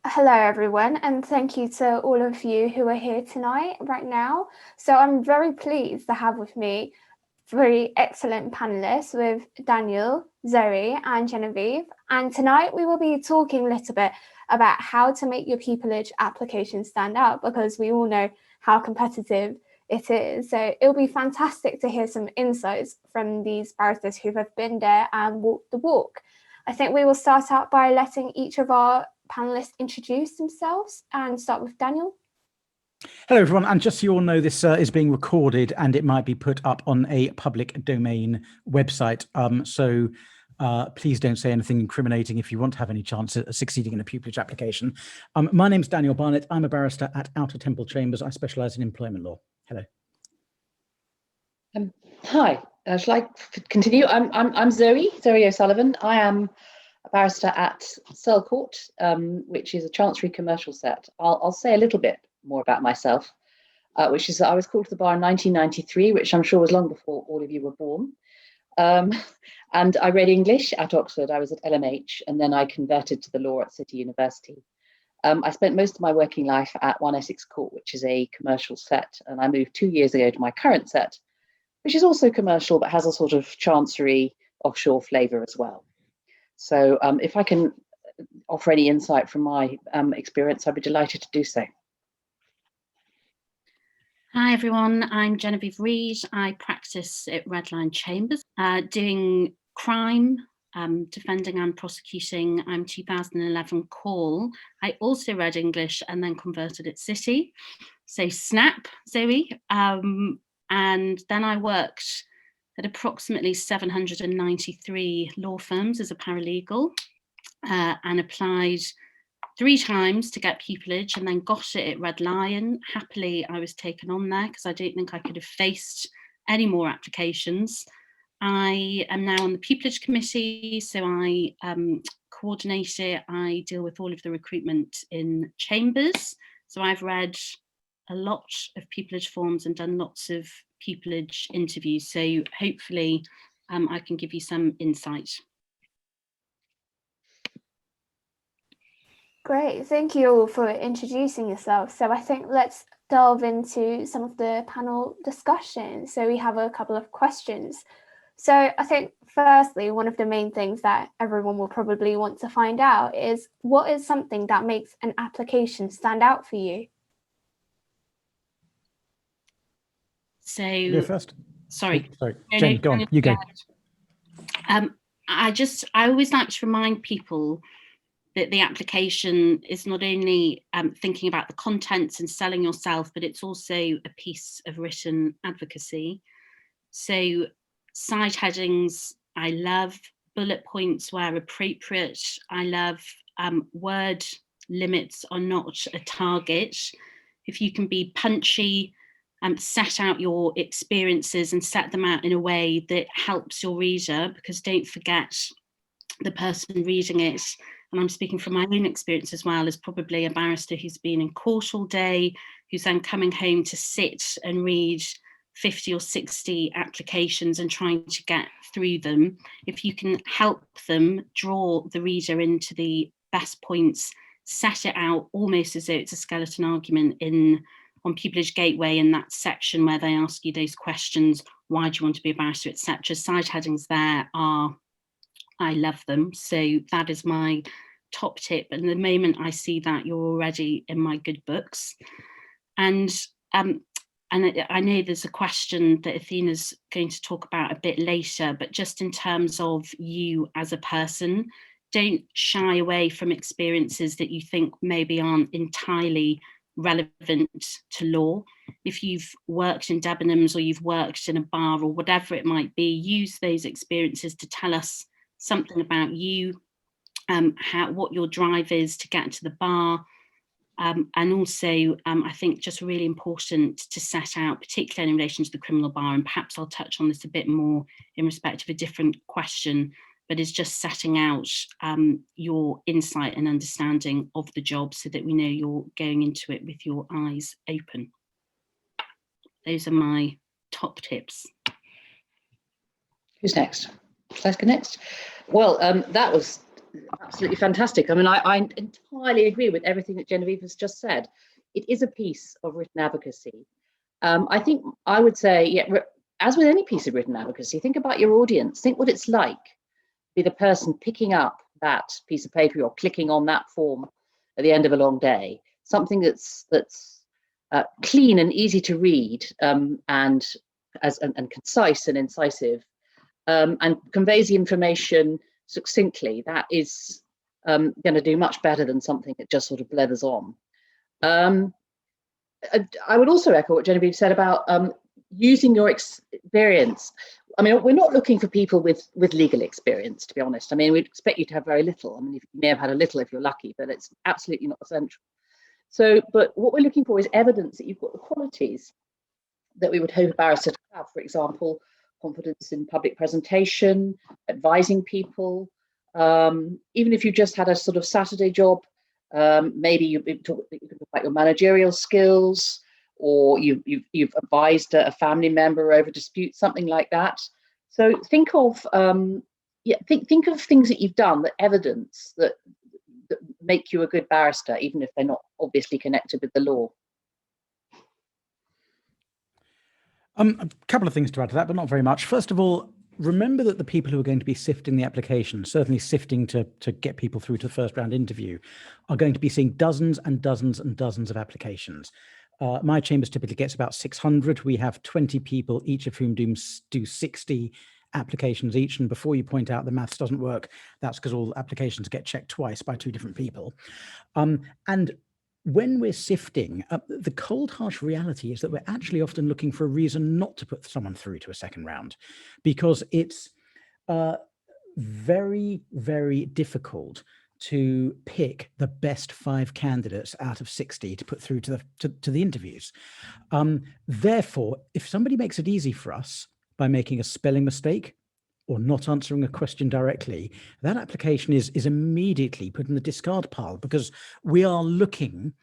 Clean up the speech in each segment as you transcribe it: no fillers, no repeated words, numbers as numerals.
Hello, everyone, and thank you to all of you who are here tonight, right now. So I'm very pleased to have with me three excellent panelists with Daniel, Zoe, and Genevieve. And tonight we will be talking a little bit about how to make your pupillage application stand out, because we all know how competitive it is. So it'll be fantastic to hear some insights from these barristers who have been there and walked the walk. I think we will start out by letting each of our panelists introduce themselves and start with Daniel. Hello, everyone. And just so you all know, this is being recorded and it might be put up on a public domain website. So please don't say anything incriminating if you want to have any chance at succeeding in a pupillage application. My name's Daniel Barnett. I'm a barrister at Outer Temple Chambers. I specialise in employment law. Hello. Hi. Shall I continue? I'm Zoe O'Sullivan. I am a barrister at Serle Court, which is a Chancery commercial set. I'll say a little bit more about myself, which is that I was called to the bar in 1993, which I'm sure was long before all of you were born. And I read English at Oxford. I was at LMH, and then I converted to the law at City University. I spent most of my working life at 1 Essex Court, which is a commercial set, and I moved 2 years ago to my current set, which is also commercial, but has a sort of Chancery offshore flavour as well. So if I can offer any insight from my experience, I'd be delighted to do so. Hi everyone, I'm Genevieve Reid. I practice at Redline Chambers, doing crime, defending and prosecuting. I'm 2011 call. I also read English and then converted at City. So snap, Zoe. And then I worked at approximately 793 law firms as a paralegal and applied 3 times to get pupillage and then got it at Red Lion. Happily, I was taken on there because I don't think I could have faced any more applications. I am now on the pupillage committee, so I coordinate it. I deal with all of the recruitment in chambers. So I've read a lot of pupillage forms and done lots of pupillage interviews. So hopefully I can give you some insight. Great, thank you all for introducing yourself. So I think let's delve into some of the panel discussion. So we have a couple of questions. So I think firstly, one of the main things that everyone will probably want to find out is, what is something that makes an application stand out for you? So You go first. Sorry. Jen, go on. You go. I always like to remind people that the application is not only thinking about the contents and selling yourself, but it's also a piece of written advocacy. So side headings, I love bullet points where appropriate. I love word limits are not a target. If you can be punchy, set out your experiences and set them out in a way that helps your reader, because don't forget the person reading it, and I'm speaking from my own experience as well, is probably a barrister who's been in court all day, who's then coming home to sit and read 50 or 60 applications and trying to get through them. If you can help them draw the reader into the best points, set it out almost as though it's a skeleton argument on Pupillage Gateway, in that section where they ask you those questions, why do you want to be a barrister, etc. Side headings there are, I love them. So that is my top tip. And the moment I see that, you're already in my good books. And I know there's a question that Athena's going to talk about a bit later, but just in terms of you as a person, don't shy away from experiences that you think maybe aren't entirely relevant to law. If you've worked in Debenhams or you've worked in a bar or whatever it might be, use those experiences to tell us something about you, what your drive is to get to the bar. And also, I think just really important to set out, particularly in relation to the criminal bar, and perhaps I'll touch on this a bit more in respect of a different question, but is just setting out your insight and understanding of the job so that we know you're going into it with your eyes open. Those are my top tips. Who's next? Should I go next? Well, that was absolutely fantastic. I mean, I entirely agree with everything that Genevieve has just said. It is a piece of written advocacy. I think I would say, yeah, as with any piece of written advocacy, think about your audience. Think what it's like to be the person picking up that piece of paper or clicking on that form at the end of a long day. Something that's clean and easy to read, and concise and incisive, and conveys the information succinctly. That is going to do much better than something that just sort of blethers on. I would also echo what Genevieve said about using your experience. I mean, we're not looking for people with legal experience, to be honest. I mean, we'd expect you to have very little. I mean, you may have had a little if you're lucky, but it's absolutely not essential. So, but what we're looking for is evidence that you've got the qualities that we would hope a barrister to have. For example, confidence in public presentation, advising people. Even if you just had a sort of Saturday job, maybe you can talk about your managerial skills, or you've advised a family member over disputes, something like that. So think of think of things that you've done, that evidence that make you a good barrister, even if they're not obviously connected with the law. A couple of things to add to that, but not very much. First of all, remember that the people who are going to be sifting the application, certainly sifting to get people through to the first round interview, are going to be seeing dozens and dozens and dozens of applications. My chambers typically gets about 600. We have 20 people, each of whom do 60 applications each. And before you point out the maths doesn't work, that's because all applications get checked twice by 2 different people. And when we're sifting, the cold, harsh reality is that we're actually often looking for a reason not to put someone through to a second round, because it's very, very difficult to pick the best 5 candidates out of 60 to put through to the interviews. Therefore, if somebody makes it easy for us by making a spelling mistake or not answering a question directly, that application is immediately put in the discard pile, because we are looking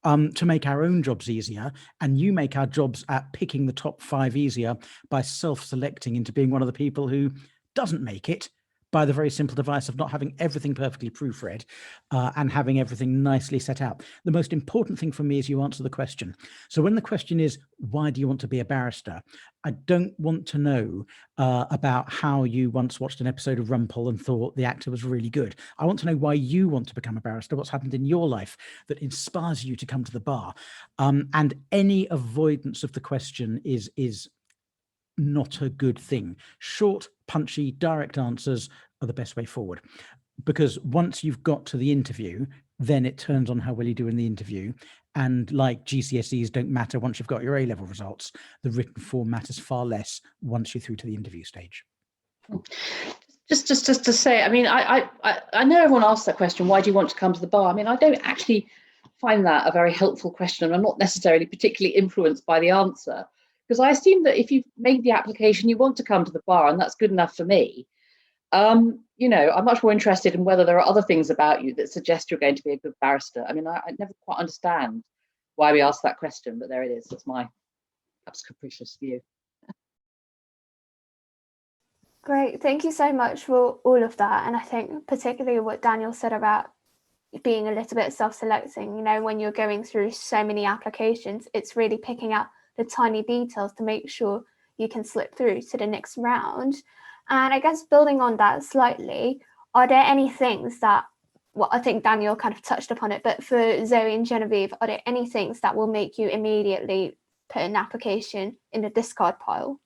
to make our own jobs easier, and you make our jobs at picking the top 5 easier by self-selecting into being one of the people who doesn't make it by the very simple device of not having everything perfectly proofread and having everything nicely set out. The most important thing for me is you answer the question. So when the question is, why do you want to be a barrister? I don't want to know about how you once watched an episode of Rumpole and thought the actor was really good. I want to know why you want to become a barrister, what's happened in your life that inspires you to come to the bar. And any avoidance of the question is not a good thing. Short, punchy, direct answers are the best way forward, because once you've got to the interview, then it turns on how well you do in the interview. And like GCSEs don't matter once you've got your A-level results, the written form matters far less once you're through to the interview stage. Just to say, I mean, I know everyone asks that question, why do you want to come to the bar? I mean, I don't actually find that a very helpful question, and I'm not necessarily particularly influenced by the answer, because I assume that if you've made the application, you want to come to the bar, and that's good enough for me. You know, I'm much more interested in whether there are other things about you that suggest you're going to be a good barrister. I mean, I never quite understand why we ask that question, but there it is. That's my perhaps capricious view. Great, thank you so much for all of that. And I think particularly what Daniel said about being a little bit self-selecting, you know, when you're going through so many applications, it's really picking out the tiny details to make sure you can slip through to the next round. And I guess building on that slightly, are there any things that, well, I think Daniel kind of touched upon it, but for Zoe and Genevieve, are there any things that will make you immediately put an application in the discard pile?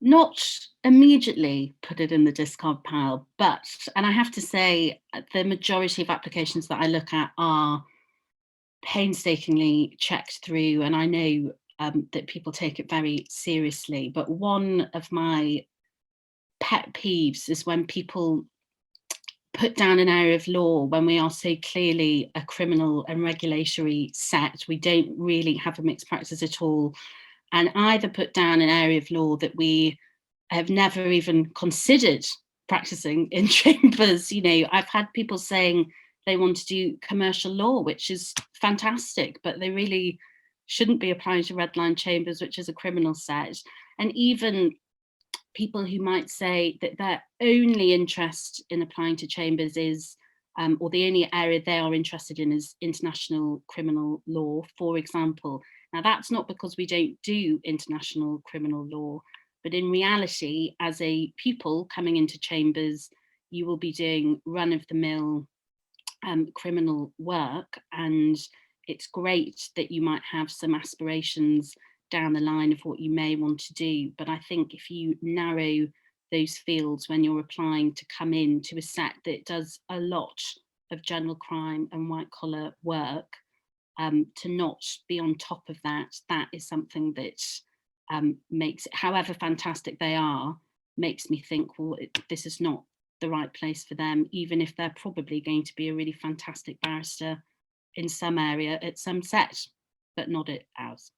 Not immediately put it in the discard pile, but, and I have to say, the majority of applications that I look at are painstakingly checked through, and I know that people take it very seriously. But one of my pet peeves is when people put down an area of law when we are so clearly a criminal and regulatory set. We don't really have a mixed practice at all, and either put down an area of law that we have never even considered practicing in chambers. You know, I've had people saying they want to do commercial law, which is fantastic, but they really shouldn't be applying to red line chambers, which is a criminal set. And even people who might say that their only interest in applying to chambers is, or the only area they are interested in is international criminal law, for example. Now, that's not because we don't do international criminal law, but in reality, as a pupil coming into chambers, you will be doing run-of-the-mill criminal work, and it's great that you might have some aspirations down the line of what you may want to do. But I think if you narrow those fields when you're applying to come in to a set that does a lot of general crime and white collar work, to not be on top of that, that is something that makes it, however fantastic they are, makes me think, well, this is not the right place for them, even if they're probably going to be a really fantastic barrister in some area at some set, but not at ours.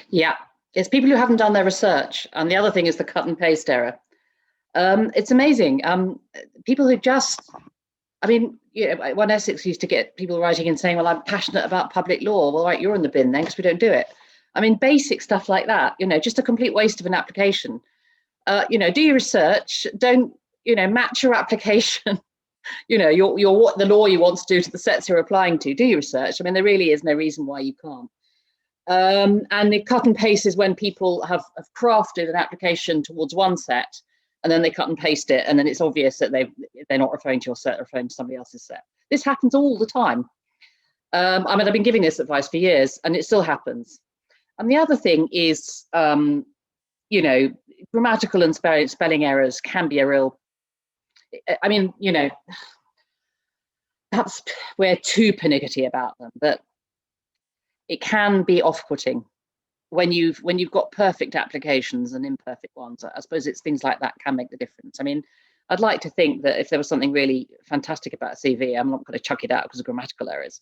Yeah, it's people who haven't done their research. And the other thing is the cut and paste error. It's amazing. People who just, I mean, you know, when Essex used to get people writing and saying, well, I'm passionate about public law. Well, right, you're in the bin then, because we don't do it. I mean, basic stuff like that, you know, just a complete waste of an application. You know, do your research, don't, you know, match your application, you know, your what the law you want to do to the sets you're applying to, do your research. I mean, there really is no reason why you can't. And the cut and paste is when people have crafted an application towards one set, and then they cut and paste it, and then it's obvious that they're not referring to your set, they're referring to somebody else's set. This happens all the time. I mean, I've been giving this advice for years, and it still happens. And the other thing is, you know, grammatical and spelling errors can be a real, I mean, you know, perhaps we're too pernickety about them, but it can be off-putting when you've got perfect applications and imperfect ones. I suppose it's things like that can make the difference. I mean, I'd like to think that if there was something really fantastic about a CV, I'm not going to chuck it out because of grammatical errors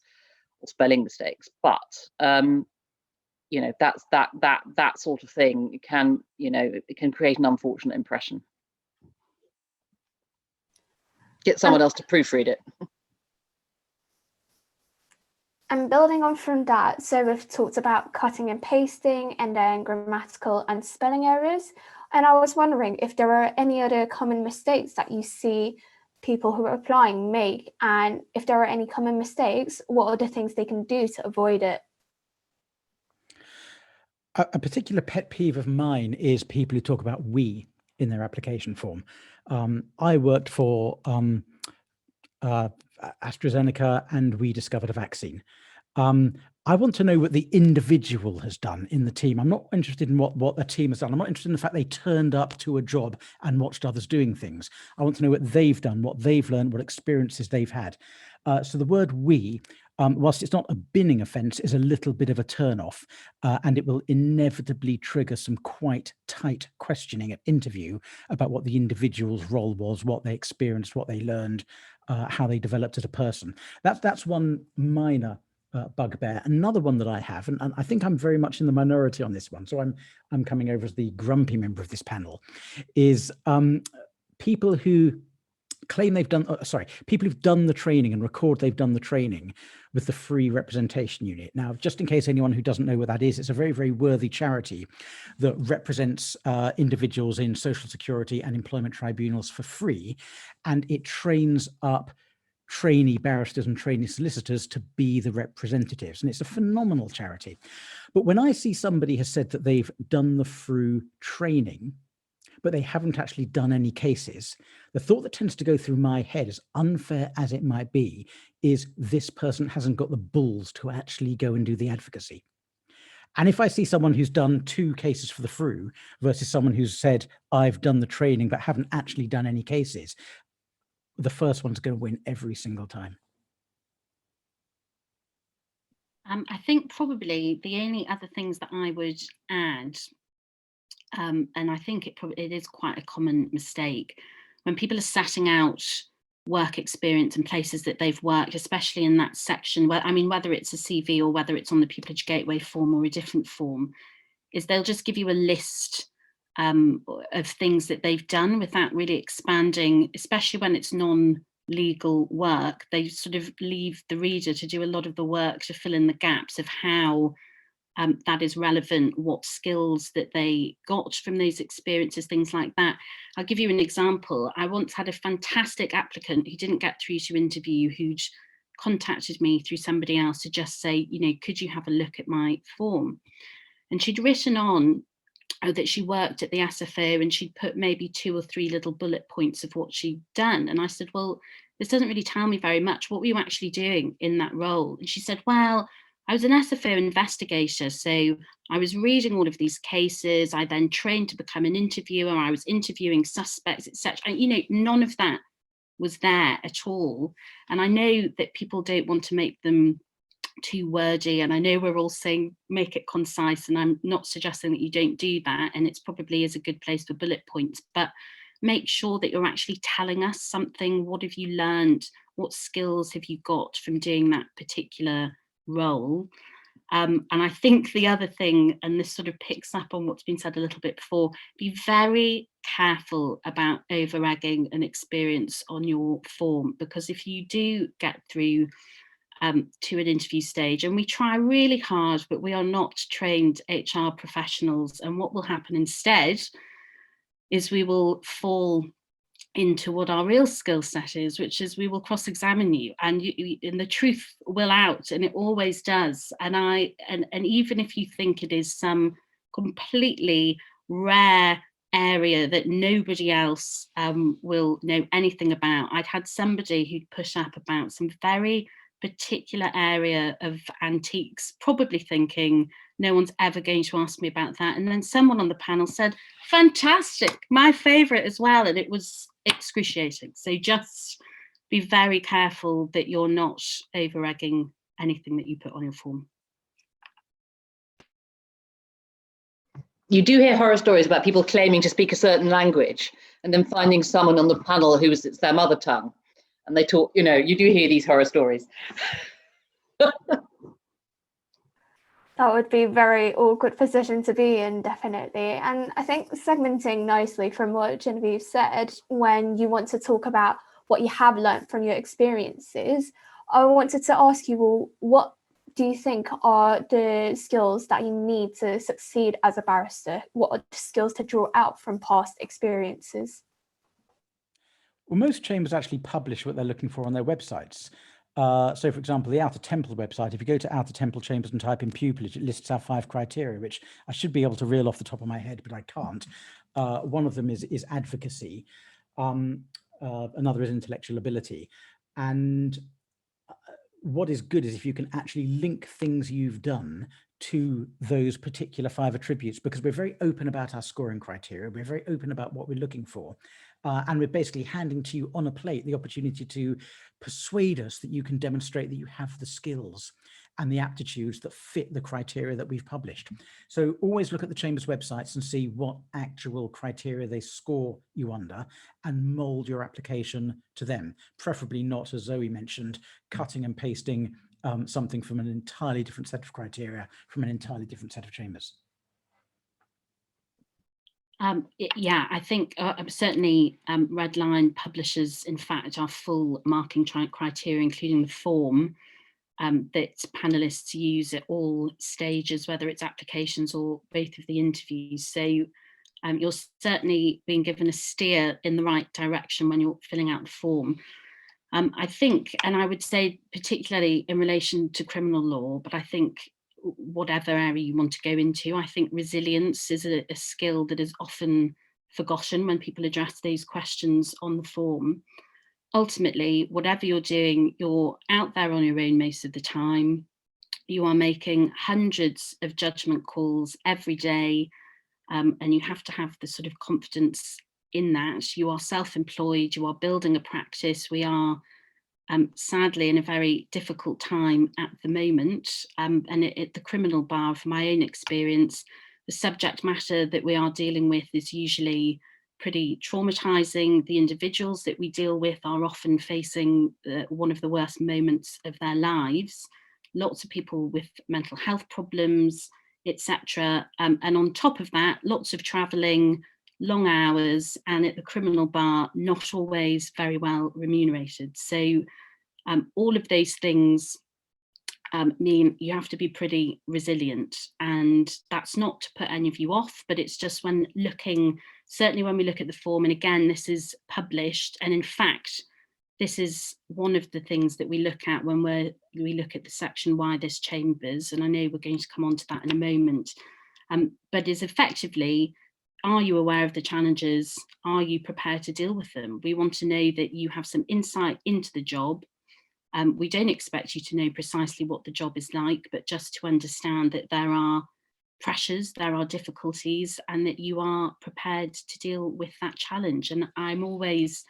or spelling mistakes. But you know, that sort of thing can, you know, it can create an unfortunate impression. Get someone else to proofread it. And building on from that, so we've talked about cutting and pasting and then grammatical and spelling errors. And I was wondering if there are any other common mistakes that you see people who are applying make, and if there are any common mistakes, what are the things they can do to avoid it? A particular pet peeve of mine is people who talk about we in their application form. I worked for AstraZeneca, and we discovered a vaccine. I want to know what the individual has done in the team. I'm not interested in what the team has done. I'm not interested in the fact they turned up to a job and watched others doing things. I want to know what they've done, what they've learned, what experiences they've had. So the word we, whilst it's not a binning offence, is a little bit of a turn-off, and it will inevitably trigger some quite tight questioning at interview about what the individual's role was, what they experienced, what they learned, how they developed as a person. That's one minor bugbear. Another one that I have, and I think I'm very much in the minority on this one, so I'm coming over as the grumpy member of this panel, is people who claim they've done, people who've done the training and record they've done the training with the Free Representation Unit. Now, just in case anyone who doesn't know what that is, it's a very, very worthy charity that represents individuals in social security and employment tribunals for free, and it trains up trainee barristers and trainee solicitors to be the representatives, and it's a phenomenal charity. But when I see somebody has said that they've done the FRU training, but they haven't actually done any cases, the thought that tends to go through my head, as unfair as it might be, is this person hasn't got the balls to actually go and do the advocacy. And if I see someone who's done 2 cases for the FRU versus someone who's said, I've done the training but haven't actually done any cases, the first one's going to win every single time. I think probably the only other things that I would add, and I think it is quite a common mistake, when people are setting out work experience and places that they've worked, especially in that section, where, I mean, whether it's a CV or whether it's on the Pupillage Gateway form or a different form, is they'll just give you a list of things that they've done without really expanding, especially when it's non-legal work. They sort of leave the reader to do a lot of the work to fill in the gaps of how that is relevant, what skills that they got from those experiences, things like that. I'll give you an example. I once had a fantastic applicant who didn't get through to interview, who'd contacted me through somebody else to just say, you know, could you have a look at my form? And she'd written on that she worked at the SFO, and she'd put maybe 2 or 3 little bullet points of what she'd done. And I said, well, this doesn't really tell me very much. What were you actually doing in that role? And she said, well, I was an SFO investigator, so I was reading all of these cases. I then trained to become an interviewer. I was interviewing suspects, etc. And, you know, none of that was there at all. And I know that people don't want to make them too wordy, and I know we're all saying make it concise, and I'm not suggesting that you don't do that, and it's probably is a good place for bullet points, but make sure that you're actually telling us something. What have you learned? What skills have you got from doing that particular role? And I think the other thing, and this sort of picks up on what's been said a little bit before, be very careful about over-egging an experience on your form, because if you do get through to an interview stage, and we try really hard, but we are not trained HR professionals, and what will happen instead is we will fall into what our real skill set is, which is we will cross-examine you, and and the truth will out, and it always does. And even if you think it is some completely rare area that nobody else will know anything about, I'd had somebody who'd push up about some very particular area of antiques, probably thinking no one's ever going to ask me about that, and then someone on the panel said, fantastic, my favorite as well, and it was excruciating. So just be very careful that you're not over-egging anything that you put on your form. You do hear horror stories about people claiming to speak a certain language and then finding someone on the panel who it's their mother tongue, and they talk, you know, you do hear these horror stories. That would be a very awkward position to be in, definitely. And I think segmenting nicely from what Genevieve said, when you want to talk about what you have learned from your experiences, I wanted to ask you, well, what do you think are the skills that you need to succeed as a barrister? What are the skills to draw out from past experiences? Well, most chambers actually publish what they're looking for on their websites. So, for example, the Outer Temple website, if you go to Outer Temple Chambers and type in pupillage, it lists our 5 criteria, which I should be able to reel off the top of my head, but I can't. One of them is advocacy. Another is intellectual ability. And what is good is if you can actually link things you've done to those particular 5 attributes, because we're very open about our scoring criteria. We're very open about what we're looking for. And we're basically handing to you on a plate the opportunity to persuade us that you can demonstrate that you have the skills and the aptitudes that fit the criteria that we've published. So always look at the Chamber's websites and see what actual criteria they score you under, and mold your application to them, preferably not, as Zoe mentioned, cutting and pasting something from an entirely different set of criteria from an entirely different set of chambers. Yeah, I think certainly Redline publishes, in fact, our full marking criteria, including the form that panelists use at all stages, whether it's applications or both of the interviews. So you're certainly being given a steer in the right direction when you're filling out the form. I think, and I would say particularly in relation to criminal law, but I think whatever area you want to go into, I think resilience is a skill that is often forgotten when people address those questions on the form. Ultimately, whatever you're doing, you're out there on your own most of the time. You are making hundreds of judgment calls every day, and you have to have the sort of confidence in that. You are self-employed, you are building a practice. We are sadly in a very difficult time at the moment, and the criminal bar, from my own experience, the subject matter that we are dealing with is usually pretty traumatizing. The individuals that we deal with are often facing one of the worst moments of their lives. Lots of people with mental health problems, etc. And on top of that, lots of traveling, long hours, and at the criminal bar, not always very well remunerated. So all of those things mean you have to be pretty resilient. And that's not to put any of you off, but it's just when looking, certainly when we look at the form, and again, this is published, and in fact, this is one of the things that we look at when we look at the section why this chambers, and I know we're going to come on to that in a moment, but is effectively, are you aware of the challenges? Are you prepared to deal with them? We want to know that you have some insight into the job. We don't expect you to know precisely what the job is like, but just to understand that there are pressures, there are difficulties, and that you are prepared to deal with that challenge. And I'm always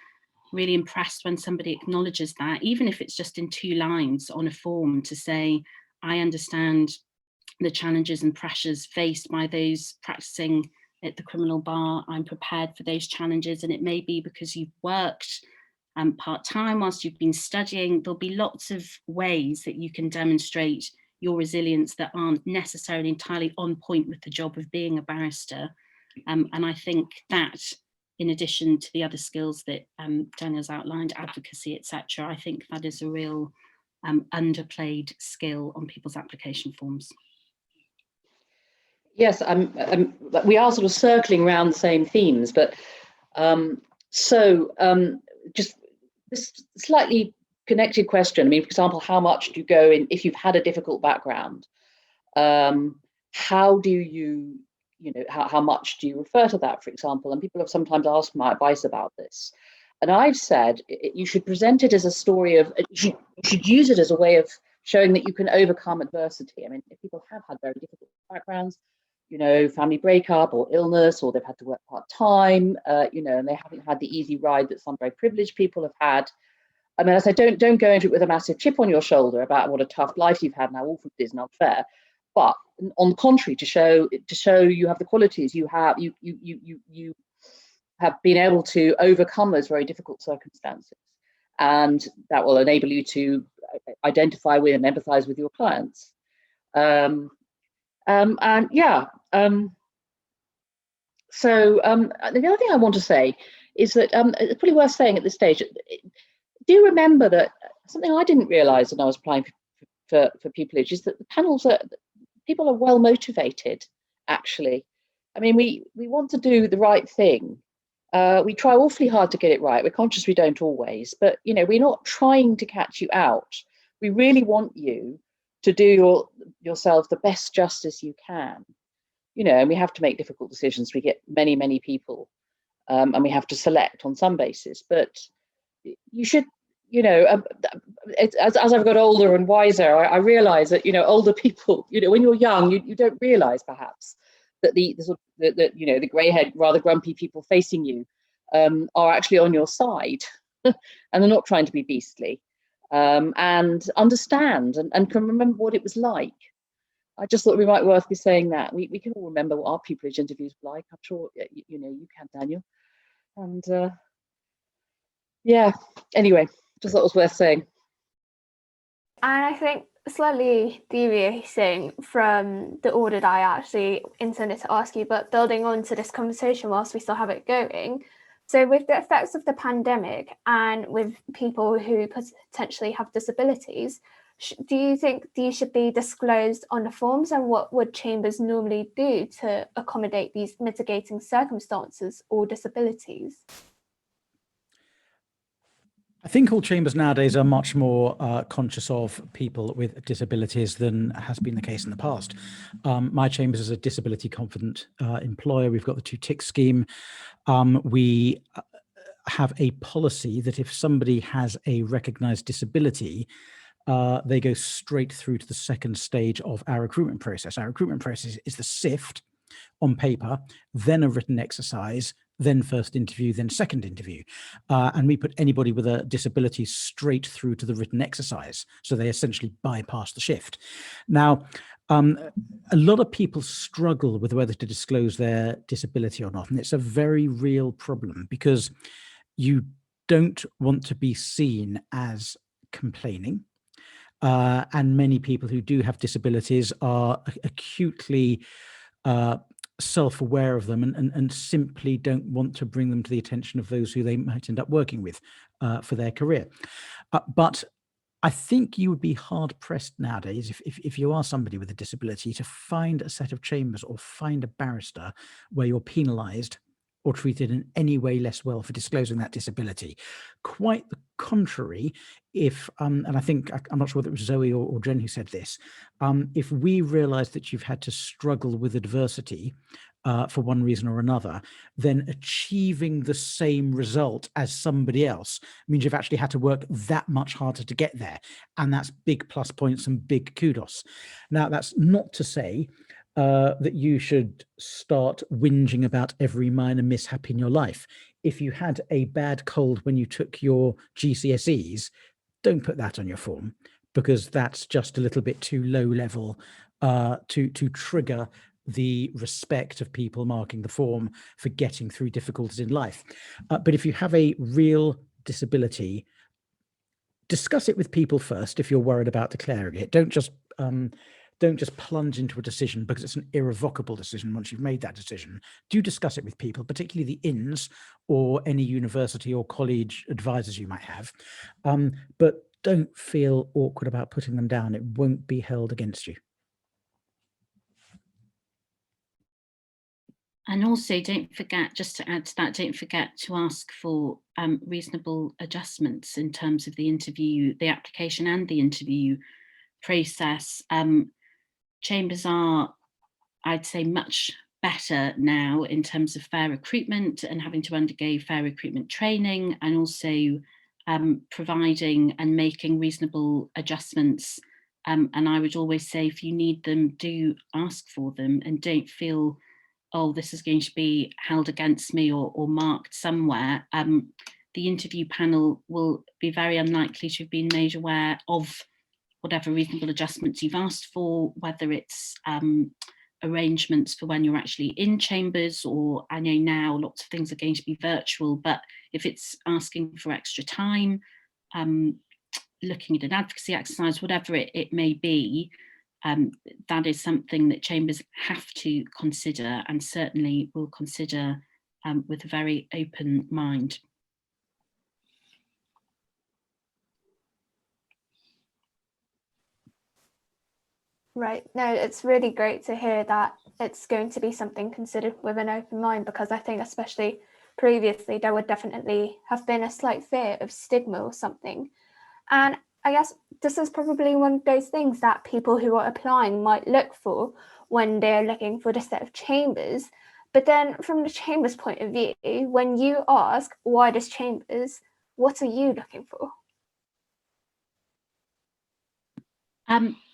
really impressed when somebody acknowledges that, even if it's just in 2 lines on a form, to say, I understand the challenges and pressures faced by those practicing at the criminal bar. I'm prepared for those challenges. And it may be because you've worked part-time whilst you've been studying. There'll be lots of ways that you can demonstrate your resilience that aren't necessarily entirely on point with the job of being a barrister. And I think that, in addition to the other skills that Daniel's outlined, advocacy, etc., I think that is a real underplayed skill on people's application forms. Yes, we are sort of circling around the same themes, but just this slightly connected question. I mean, for example, how much do you go in if you've had a difficult background? How do you, how much do you refer to that, for example? And people have sometimes asked my advice about this. And I've said you should present it as a story of, you should use it as a way of showing that you can overcome adversity. I mean, if people have had very difficult backgrounds, family breakup or illness, or they've had to work part-time, and they haven't had the easy ride that some very privileged people have had. I mean, I say, don't go into it with a massive chip on your shoulder about what a tough life you've had and how awful it is and unfair. But on the contrary, to show you have the qualities, you have been able to overcome those very difficult circumstances, and that will enable you to identify with and empathize with your clients. So the other thing I want to say is that it's probably worth saying at this stage, do remember that something I didn't realize when I was applying for pupillage is that the panels people are well motivated, actually. I mean, we want to do the right thing. We try awfully hard to get it right. We're conscious we don't always, but we're not trying to catch you out. We really want you to do yourself the best justice you can, and we have to make difficult decisions. We get many, many people, and we have to select on some basis, but you should, as I've got older and wiser, I realize that, older people, when you're young, you don't realize perhaps that the grey-haired, rather grumpy people facing you are actually on your side and they're not trying to be beastly. And understand and can remember what it was like. I just thought we might worth be saying that. We can all remember what our pupillage interviews were like. I'm sure you can, Daniel. And anyway, just thought it was worth saying. And I think slightly deviating from the order that I actually intended to ask you, but building on to this conversation whilst we still have it going. So with the effects of the pandemic and with people who potentially have disabilities, do you think these should be disclosed on the forms, and what would chambers normally do to accommodate these mitigating circumstances or disabilities? I think all chambers nowadays are much more conscious of people with disabilities than has been the case in the past. My chambers is a disability confident employer. We've got the 2-tick scheme. We have a policy that if somebody has a recognised disability, they go straight through to the second stage of our recruitment process. Our recruitment process is the SIFT on paper, then a written exercise, then first interview, then second interview. And we put anybody with a disability straight through to the written exercise. So they essentially bypass the shift. Now, a lot of people struggle with whether to disclose their disability or not. And it's a very real problem because you don't want to be seen as complaining. And many people who do have disabilities are acutely self-aware of them and simply don't want to bring them to the attention of those who they might end up working with for their career. But I think you would be hard pressed nowadays if you are somebody with a disability to find a set of chambers or find a barrister where you're penalised or treated in any way less well for disclosing that disability. Quite the contrary, if and I think I'm not sure whether it was Zoe or Jen who said this, if we realise that you've had to struggle with adversity for one reason or another, then achieving the same result as somebody else means you've actually had to work that much harder to get there. And that's big plus points and big kudos. Now, that's not to say that you should start whinging about every minor mishap in your life. If you had a bad cold when you took your GCSEs, don't put that on your form, because that's just a little bit too low level to trigger the respect of people marking the form for getting through difficulties in life. But if you have a real disability, discuss it with people first if you're worried about declaring it. Don't just plunge into a decision because it's an irrevocable decision once you've made that decision. Do discuss it with people, particularly the INS or any university or college advisors you might have. But don't feel awkward about putting them down. It won't be held against you. And also, don't forget, just to add to that, don't forget to ask for reasonable adjustments in terms of the interview, the application and the interview process. Chambers are, I'd say, much better now in terms of fair recruitment and having to undergo fair recruitment training, and also providing and making reasonable adjustments. And I would always say, if you need them, do ask for them, and don't feel, oh, this is going to be held against me or marked somewhere. The interview panel will be very unlikely to have been made aware of whatever reasonable adjustments you've asked for, whether it's arrangements for when you're actually in chambers, or I know now lots of things are going to be virtual, but if it's asking for extra time, looking at an advocacy exercise, whatever it may be, that is something that chambers have to consider, and certainly will consider with a very open mind. Right. No, it's really great to hear that it's going to be something considered with an open mind, because I think especially previously there would definitely have been a slight fear of stigma or something. And I guess this is probably one of those things that people who are applying might look for when they're looking for the set of chambers. But then from the chambers point of view, when you ask why does chambers, what are you looking for?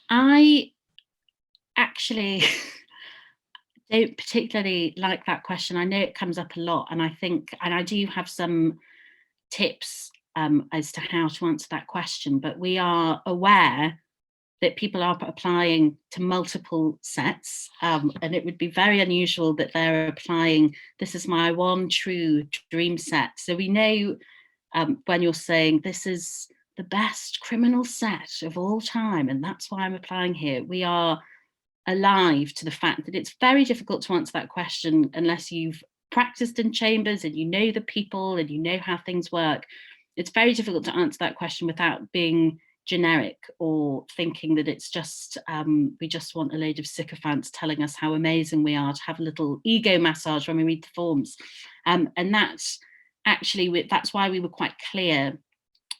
I actually don't particularly like that question. I know it comes up a lot, and I think, and I do have some tips as to how to answer that question, but we are aware that people are applying to multiple sets, and it would be very unusual that they're applying, this is my one true dream set. So we know when you're saying this is the best criminal set of all time, and that's why I'm applying here, we are alive to the fact that it's very difficult to answer that question unless you've practiced in chambers and you know the people and you know how things work. It's very difficult to answer that question without being generic or thinking that it's just we just want a load of sycophants telling us how amazing we are, to have a little ego massage when we read the forms. And that's actually, that's why we were quite clear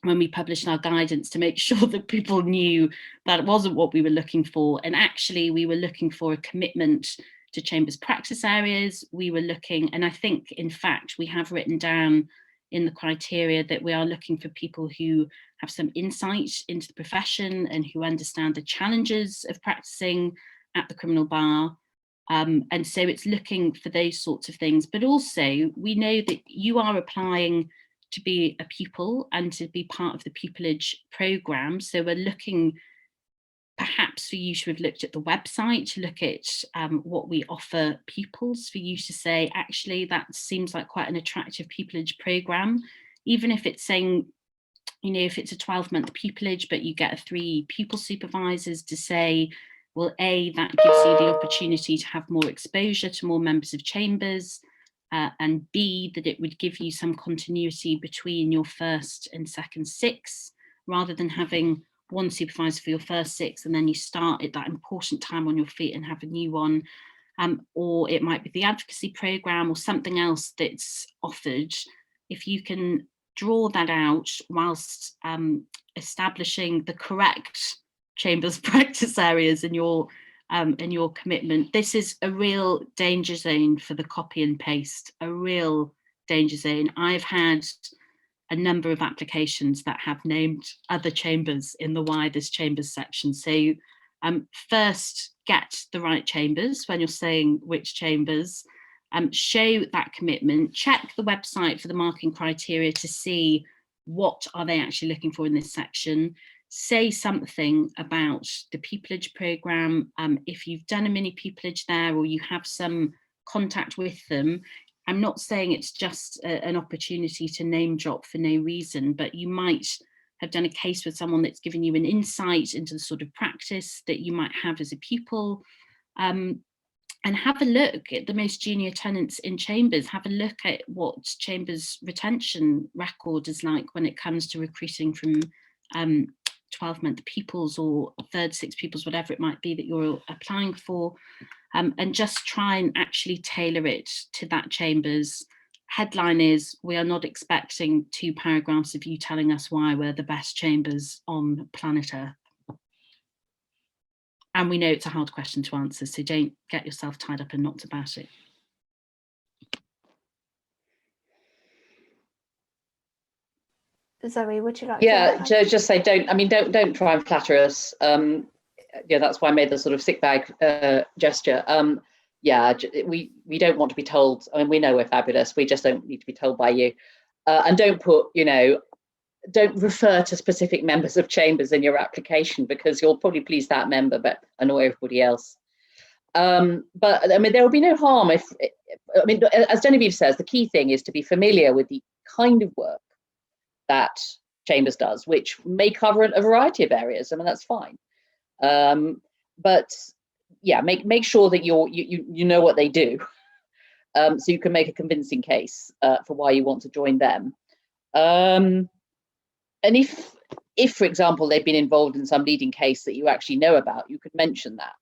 when we published our guidance, to make sure that people knew that it wasn't what we were looking for. And actually we were looking for a commitment to chambers practice areas. We were looking, and I think in fact we have written down in the criteria that we are looking for people who have some insight into the profession and who understand the challenges of practicing at the criminal bar. And so it's looking for those sorts of things. But also we know that you are applying to be a pupil and to be part of the pupillage programme. So we're looking perhaps for you to have looked at the website, to look at what we offer pupils, for you to say, actually, that seems like quite an attractive pupillage programme. Even if it's saying, you know, if it's a 12-month pupillage, but you get 3 pupil supervisors, to say, well, A, that gives you the opportunity to have more exposure to more members of chambers, and B, that it would give you some continuity between your first and second 6, rather than having one supervisor for your first 6, and then you start at that important time on your feet and have a new one. Or it might be the advocacy programme or something else that's offered. If you can draw that out whilst establishing the correct Chambers practice areas in your commitment, this is a real danger zone for the copy and paste, a real danger zone. I've had a number of applications that have named other chambers in the why this chambers section. So first, get the right chambers when you're saying which chambers, show that commitment, check the website for the marking criteria to see what are they actually looking for in this section. Say something about the pupillage programme. If you've done a mini pupillage there or you have some contact with them, I'm not saying it's just an opportunity to name drop for no reason, but you might have done a case with someone that's given you an insight into the sort of practice that you might have as a pupil. And have a look at the most junior tenants in Chambers. Have a look at what Chambers retention record is like when it comes to recruiting from 12-month pupils or third 6 pupils, whatever it might be that you're applying for, and just try and actually tailor it to that Chambers. Headline is, we are not expecting 2 paragraphs of you telling us why we're the best Chambers on planet Earth. And we know it's a hard question to answer, so don't get yourself tied up in knots about it. Zoe, would you like to just say don't try and flatter us. Yeah, that's why I made the sort of sick bag gesture. Yeah, we don't want to be told. I mean, we know we're fabulous. We just don't need to be told by you. And don't put, don't refer to specific members of Chambers in your application, because you'll probably please that member but annoy everybody else. But I mean, there will be no harm if, as Genevieve says, the key thing is to be familiar with the kind of work that Chambers does, which may cover a variety of areas. I mean, that's fine. But yeah, make sure that you know what they do, so you can make a convincing case for why you want to join them. And if, for example, they've been involved in some leading case that you actually know about, you could mention that.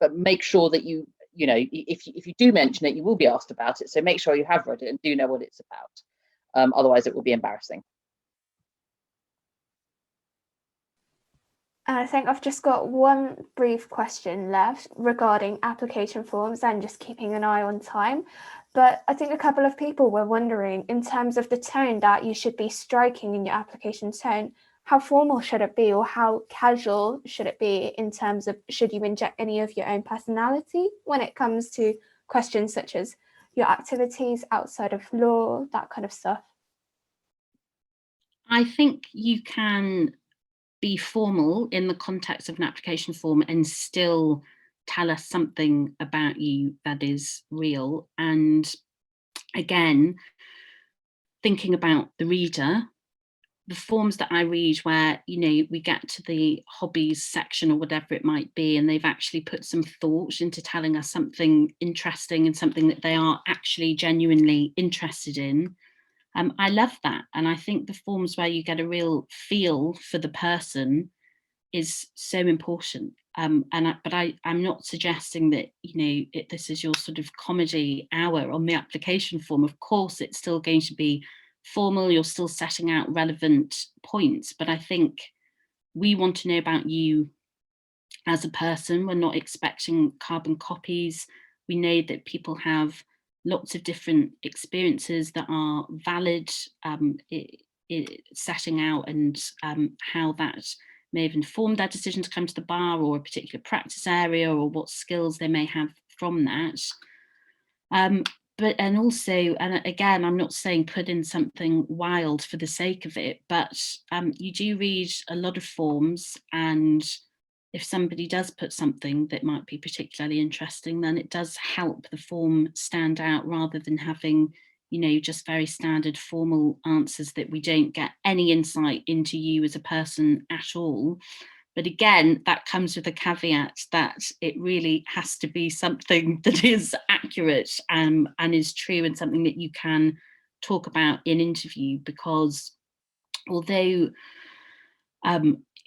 But make sure that if you do mention it, you will be asked about it. So make sure you have read it and do know what it's about. Otherwise, it will be embarrassing. I think I've just got one brief question left regarding application forms and just keeping an eye on time. But I think a couple of people were wondering, in terms of the tone that you should be striking in your application tone, how formal should it be, or how casual should it be in terms of, should you inject any of your own personality when it comes to questions such as your activities outside of law, that kind of stuff? I think you can be formal in the context of an application form and still tell us something about you that is real. And again, thinking about the reader, the forms that I read where, we get to the hobbies section or whatever it might be, and they've actually put some thought into telling us something interesting and something that they are actually genuinely interested in. I love that. And I think the forms where you get a real feel for the person is so important. But I'm not suggesting that, this is your sort of comedy hour on the application form. Of course, it's still going to be formal. You're still setting out relevant points. But I think we want to know about you as a person. We're not expecting carbon copies. We know that people have lots of different experiences that are valid, setting out and how that may have informed their decision to come to the bar, or a particular practice area, or what skills they may have from that. And also, again, I'm not saying put in something wild for the sake of it, but you do read a lot of forms, and if somebody does put something that might be particularly interesting, then it does help the form stand out, rather than having, just very standard formal answers that we don't get any insight into you as a person at all. But again, that comes with a caveat that it really has to be something that is accurate and is true, and something that you can talk about in interview, because although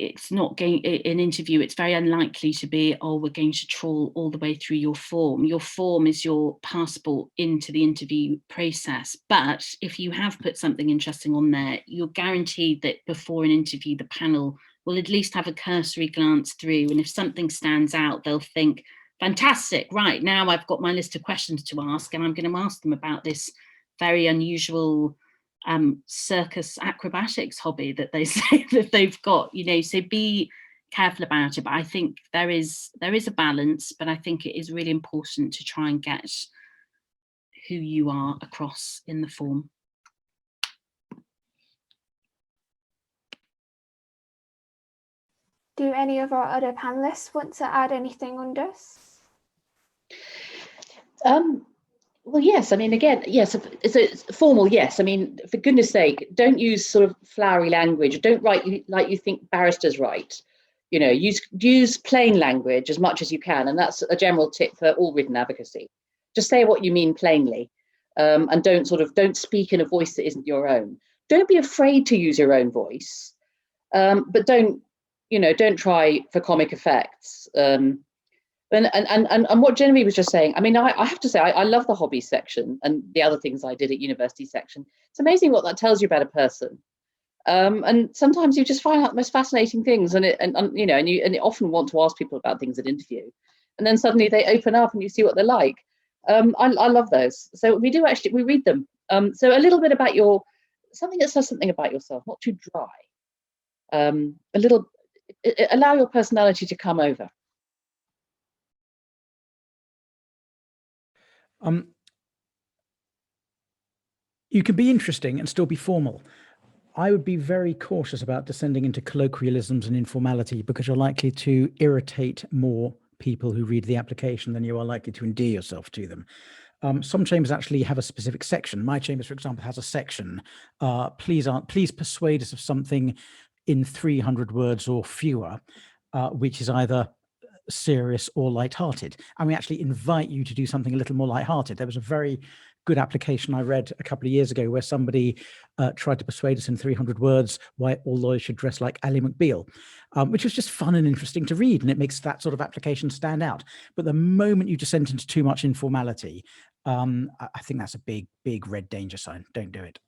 it's not going, an interview, it's very unlikely to be, oh, we're going to trawl all the way through your form. Your form is your passport into the interview process. But if you have put something interesting on there, you're guaranteed that before an interview, the panel will at least have a cursory glance through. And if something stands out, they'll think, fantastic, right, now I've got my list of questions to ask, and I'm going to ask them about this very unusual circus acrobatics hobby that they say that they've got, you know. So be careful about it. But I think there is a balance, but I think it is really important to try and get who you are across in the form. Do any of our other panelists want to add anything on this? Well, yes. I mean, again, yes, it's a formal yes. I mean, for goodness sake, don't use sort of flowery language. Don't write like you think barristers write. You know, use plain language as much as you can. And that's a general tip for all written advocacy. Just say what you mean plainly, and don't speak in a voice that isn't your own. Don't be afraid to use your own voice, but don't try for comic effects. And what Genevieve was just saying, I mean, I have to say, I love the hobbies section and the other things I did at university section. It's amazing what that tells you about a person. And sometimes you just find out the most fascinating things, and you often want to ask people about things at interview, and then suddenly they open up and you see what they're like. I love those. So we read them. So a little bit about something that says something about yourself, not too dry. Allow your personality to come over. You can be interesting and still be formal. I would be very cautious about descending into colloquialisms and informality, because you're likely to irritate more people who read the application than you are likely to endear yourself to them. Some chambers actually have a specific section. My chambers, for example, has a section. Please persuade us of something in 300 words or fewer, which is either serious or lighthearted. And we actually invite you to do something a little more lighthearted. There was a very good application I read a couple of years ago where somebody tried to persuade us in 300 words why all lawyers should dress like Ally McBeal, which was just fun and interesting to read, and it makes that sort of application stand out. But the moment you descend into too much informality, I think that's a big red danger sign. Don't do it.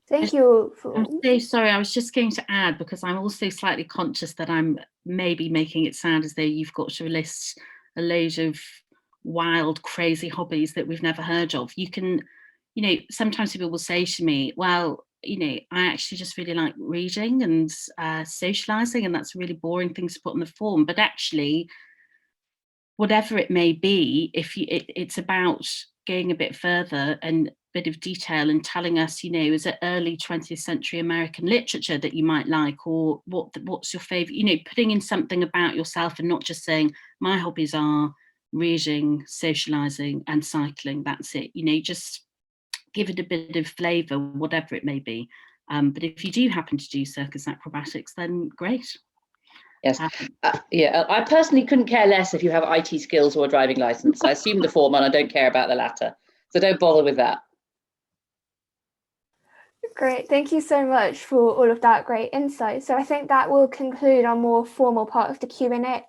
Thank you. I'm so sorry, I was just going to add, because I'm also slightly conscious that I'm maybe making it sound as though you've got to list a load of wild, crazy hobbies that we've never heard of. You can, sometimes people will say to me, well, I actually just really like reading and socializing, and that's a really boring thing to put on the form. But actually, whatever it may be, it's about going a bit further and a bit of detail and telling us, is it early 20th century American literature that you might like, or what's your favorite, putting in something about yourself and not just saying my hobbies are reading, socializing and cycling, that's it. Just give it a bit of flavor, whatever it may be. But if you do happen to do circus acrobatics, then great. Yes. I personally couldn't care less if you have IT skills or a driving license. I assume the former, and I don't care about the latter. So don't bother with that. Great. Thank you so much for all of that great insight. So I think that will conclude our more formal part of the Q&A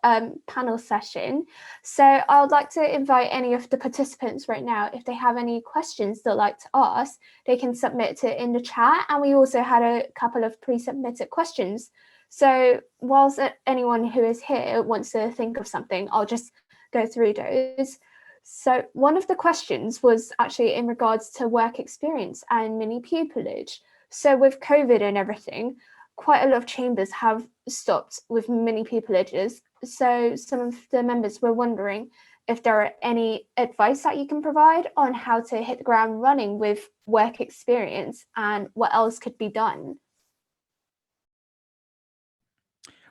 panel session. So I would like to invite any of the participants right now, if they have any questions they'd like to ask, they can submit it in the chat. And we also had a couple of pre-submitted questions. So whilst anyone who is here wants to think of something, I'll just go through those. So one of the questions was actually in regards to work experience and mini pupillage. So with COVID and everything, quite a lot of chambers have stopped with mini pupillages. So some of the members were wondering if there are any advice that you can provide on how to hit the ground running with work experience and what else could be done.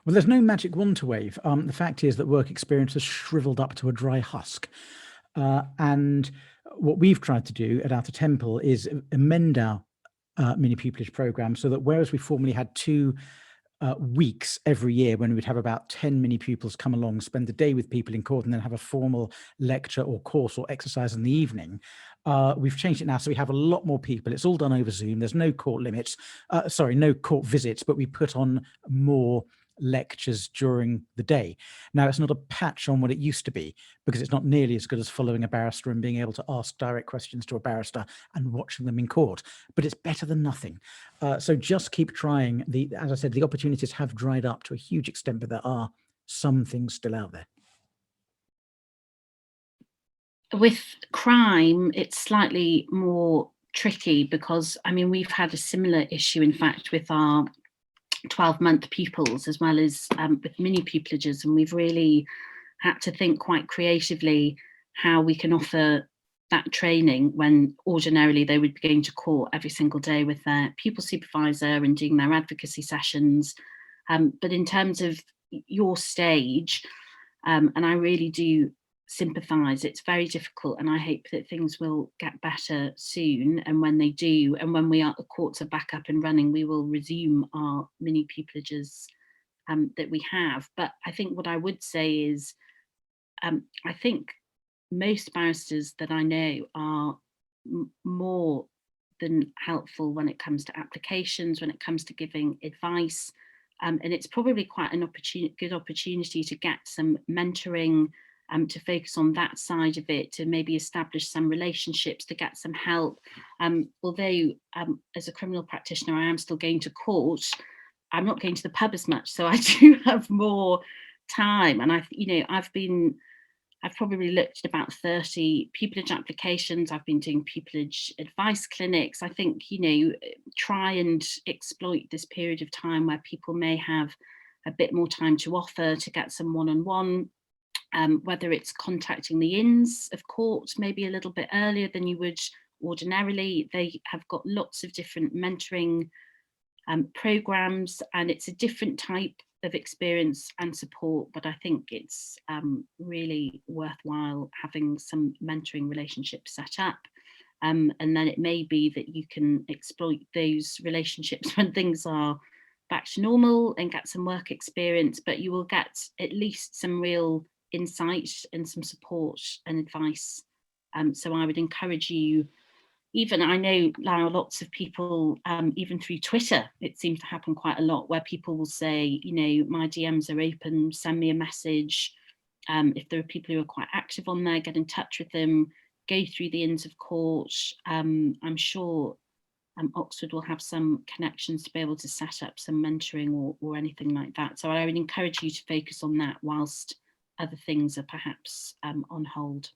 Well, there's no magic wand to wave. The fact is that work experience has shriveled up to a dry husk. And what we've tried to do at Outer Temple is amend our mini pupillage program so that whereas we formerly had 2 weeks every year when we'd have about 10 mini pupils come along, spend the day with people in court, and then have a formal lecture or course or exercise in the evening. We've changed it now, so we have a lot more people. It's all done over Zoom. There's no court limits, no court visits, but we put on more lectures during the day. Now, it's not a patch on what it used to be, because it's not nearly as good as following a barrister and being able to ask direct questions to a barrister and watching them in court, but it's better than nothing. So just keep trying. As I said, the opportunities have dried up to a huge extent, but there are some things still out there. With crime, it's slightly more tricky because, I mean, we've had a similar issue, in fact, with our 12-month pupils as well as with mini pupillages, and we've really had to think quite creatively how we can offer that training when ordinarily they would be going to court every single day with their pupil supervisor and doing their advocacy sessions. But in terms of your stage, and I really do sympathise, it's very difficult, and I hope that things will get better soon, and when they do, and when the courts are back up and running, we will resume our mini pupillages that we have. But I think what I would say is I think most barristers that I know are more than helpful when it comes to applications, when it comes to giving advice, and it's probably quite an good opportunity to get some mentoring, to focus on that side of it, to maybe establish some relationships, to get some help. Although as a criminal practitioner, I am still going to court, I'm not going to the pub as much, so I do have more time. And I've probably looked at about 30 pupillage applications. I've been doing pupillage advice clinics. I think, try and exploit this period of time where people may have a bit more time to offer to get some one-on-one. Whether it's contacting the inns of court maybe a little bit earlier than you would ordinarily. They have got lots of different mentoring programs, and it's a different type of experience and support, but I think it's really worthwhile having some mentoring relationships set up. And then it may be that you can exploit those relationships when things are back to normal and get some work experience, but you will get at least some real insight and some support and advice. So I would encourage you, even I know now lots of people, even through Twitter, it seems to happen quite a lot, where people will say, my DMs are open, send me a message. If there are people who are quite active on there, get in touch with them, go through the Inns of Court. I'm sure Oxford will have some connections to be able to set up some mentoring or anything like that. So I would encourage you to focus on that whilst other things are perhaps on hold.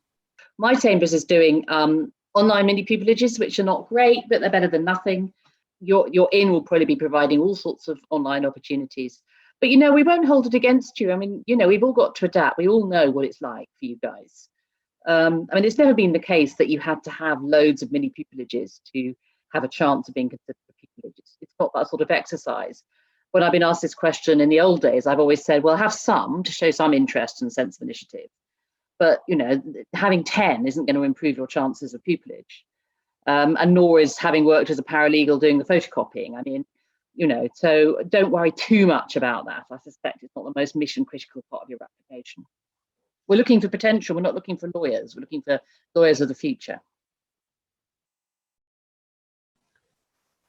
My chambers is doing online mini pupillages, which are not great, but they're better than nothing. Your inn will probably be providing all sorts of online opportunities. But, we won't hold it against you. I mean, we've all got to adapt. We all know what it's like for you guys. It's never been the case that you had to have loads of mini pupillages to have a chance of being considered for pupillages. It's not that sort of exercise. When I've been asked this question in the old days, I've always said, well, have some to show some interest and sense of initiative. But, having 10 isn't going to improve your chances of pupillage. And nor is having worked as a paralegal doing the photocopying. So don't worry too much about that. I suspect it's not the most mission critical part of your application. We're looking for potential. We're not looking for lawyers. We're looking for lawyers of the future.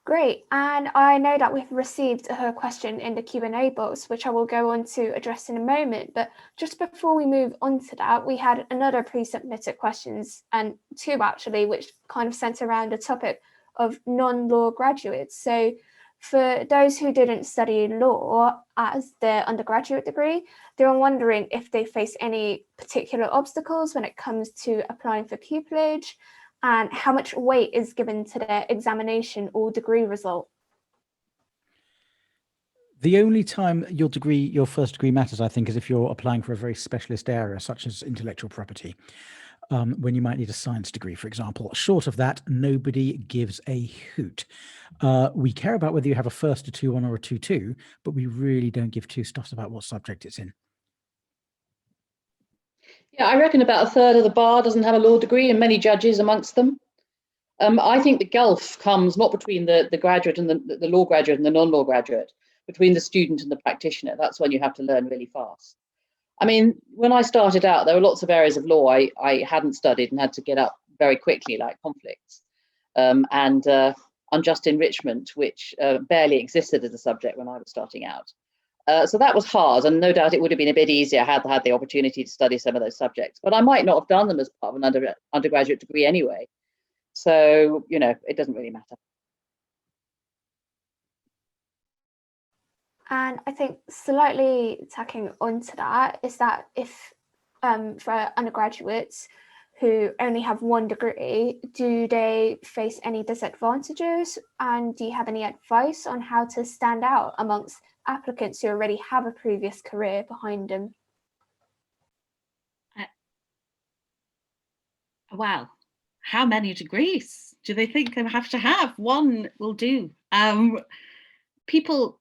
Great, and I know that we've received her question in the Q&A box, which I will go on to address in a moment, but just before we move on to that, we had another pre-submitted questions, and two actually, which kind of centre around the topic of non-law graduates. So for those who didn't study law as their undergraduate degree, they were wondering if they face any particular obstacles when it comes to applying for pupillage, and how much weight is given to their examination or degree result. The only time your first degree matters, I think, is if you're applying for a very specialist area, such as intellectual property, when you might need a science degree, for example. Short of that, nobody gives a hoot. We care about whether you have a first, a 2-1 or a 2-2, but we really don't give two stuffs about what subject it's in. Yeah, I reckon about a third of the bar doesn't have a law degree, and many judges amongst them. I think the gulf comes not between the graduate and the law graduate and the non-law graduate, between the student and the practitioner. That's when you have to learn really fast. I mean, when I started out, there were lots of areas of law I hadn't studied and had to get up very quickly, like conflicts and unjust enrichment, which barely existed as a subject when I was starting out. So that was hard, and no doubt it would have been a bit easier had I had the opportunity to study some of those subjects, but I might not have done them as part of an undergraduate degree anyway. So, you know, it doesn't really matter. And I think slightly tacking onto that is that if for undergraduates who only have one degree, do they face any disadvantages? And do you have any advice on how to stand out amongst applicants who already have a previous career behind them? Well, how many degrees do they think they have to have? One will do. People,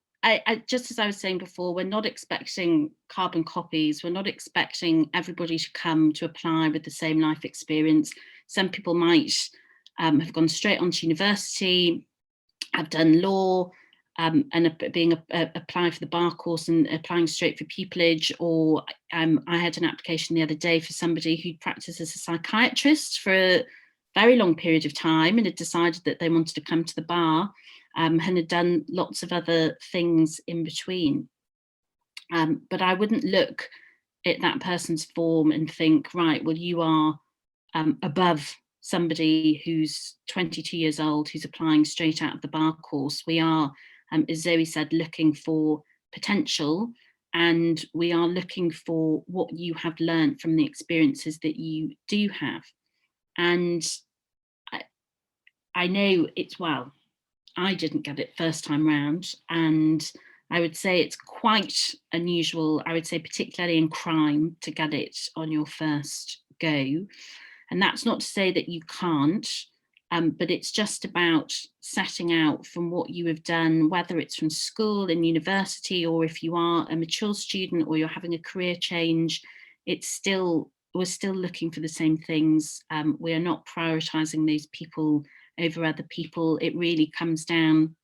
just as I was saying before, we're not expecting carbon copies. We're not expecting everybody to come to apply with the same life experience. Some people might have gone straight on to university, have done law, and applying for the bar course and applying straight for pupillage. Or I had an application the other day for somebody who practiced as a psychiatrist for a very long period of time and had decided that they wanted to come to the bar. And had done lots of other things in between. But I wouldn't look at that person's form and think, right, well, you are above somebody who's 22 years old, who's applying straight out of the bar course. We are, as Zoe said, looking for potential, and we are looking for what you have learned from the experiences that you do have. And I know it's, well, I didn't get it first time round, and I would say it's quite unusual, I would say particularly in crime, to get it on your first go. And that's not to say that you can't, but it's just about setting out from what you have done, whether it's from school and university, or if you are a mature student or you're having a career change, we're still looking for the same things. We are not prioritising those people over other people. It really comes down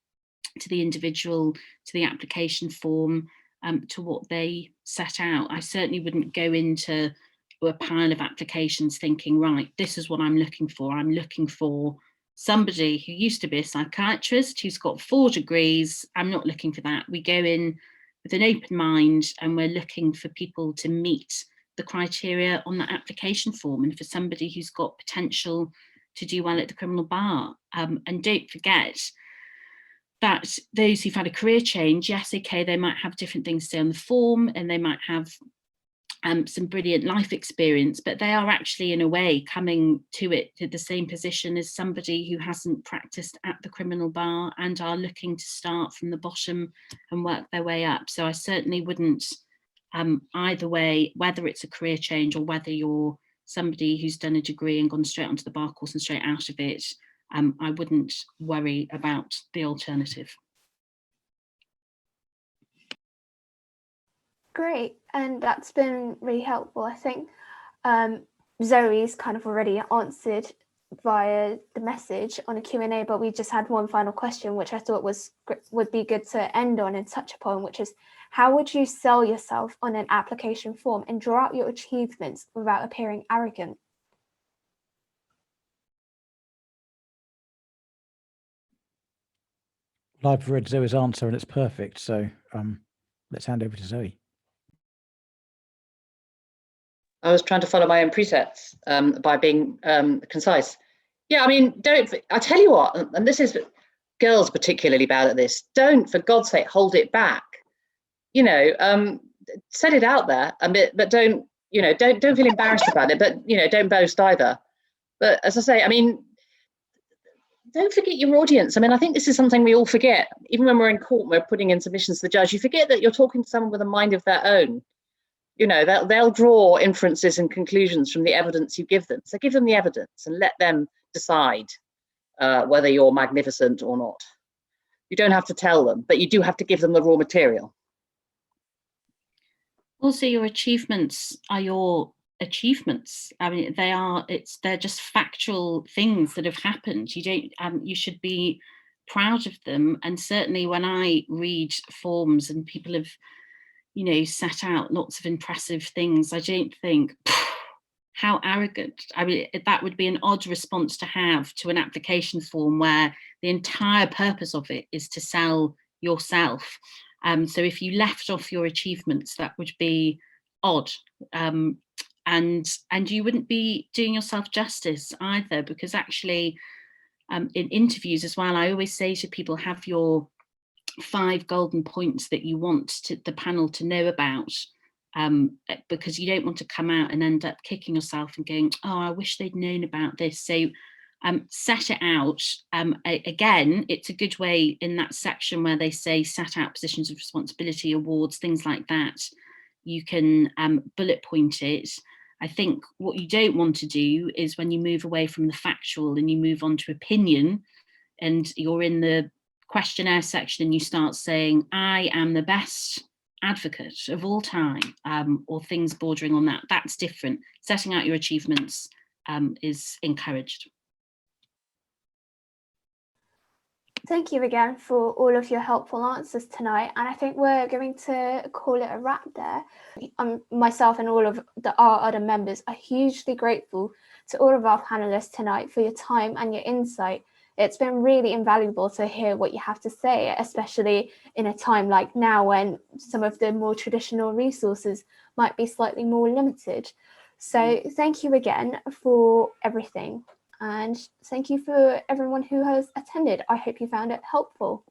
to the individual, to the application form, to what they set out. I certainly wouldn't go into a pile of applications thinking, right, this is what I'm looking for. I'm looking for somebody who used to be a psychiatrist, who's got 4 degrees. I'm not looking for that. We go in with an open mind, and we're looking for people to meet the criteria on that application form, and for somebody who's got potential to do well at the criminal bar. And don't forget that those who've had a career change, yes, okay, they might have different things to say on the form, and they might have some brilliant life experience, but they are actually in a way coming to the same position as somebody who hasn't practiced at the criminal bar and are looking to start from the bottom and work their way up. So I certainly wouldn't, either way, whether it's a career change or whether you're somebody who's done a degree and gone straight onto the bar course and straight out of it, I wouldn't worry about the alternative. Great, and that's been really helpful. I think Zoe's kind of already answered via the message on a Q&A, but we just had one final question, which I thought would be good to end on and touch upon, which is, how would you sell yourself on an application form and draw out your achievements without appearing arrogant? Well, I've read Zoe's answer and it's perfect. So let's hand over to Zoe. I was trying to follow my own precepts by being concise. Yeah, I mean, I tell you what, and this is girls particularly bad at this, don't, for God's sake, hold it back. You know, set it out there a bit, but don't feel embarrassed about it, but, you know, don't boast either. But as I say, I mean, don't forget your audience. I mean, I think this is something we all forget. Even when we're in court, we're putting in submissions to the judge, you forget that you're talking to someone with a mind of their own. You know, they'll draw inferences and conclusions from the evidence you give them. So give them the evidence and let them decide whether you're magnificent or not. You don't have to tell them, but you do have to give them the raw material. Also, your achievements are your achievements. I mean, they're just factual things that have happened. You should be proud of them. And certainly when I read forms and people have, you know, set out lots of impressive things, I don't think, how arrogant. I mean, that would be an odd response to have to an application form where the entire purpose of it is to sell yourself. So if you left off your achievements, that would be odd. And you wouldn't be doing yourself justice either, because actually in interviews as well, I always say to people, have your 5 golden points that you want the panel to know about, because you don't want to come out and end up kicking yourself and going, oh, I wish they'd known about this. So set it out. Again, it's a good way in that section where they say set out positions of responsibility, awards, things like that. You can bullet point it. I think what you don't want to do is when you move away from the factual and you move on to opinion, and you're in the questionnaire section and you start saying, I am the best advocate of all time, or things bordering on that. That's different. Setting out your achievements is encouraged. Thank you again for all of your helpful answers tonight, and I think we're going to call it a wrap there. Myself and all of our other members are hugely grateful to all of our panelists tonight for your time and your insight. It's been really invaluable to hear what you have to say, especially in a time like now when some of the more traditional resources might be slightly more limited. So thank you again for everything. And thank you for everyone who has attended. I hope you found it helpful.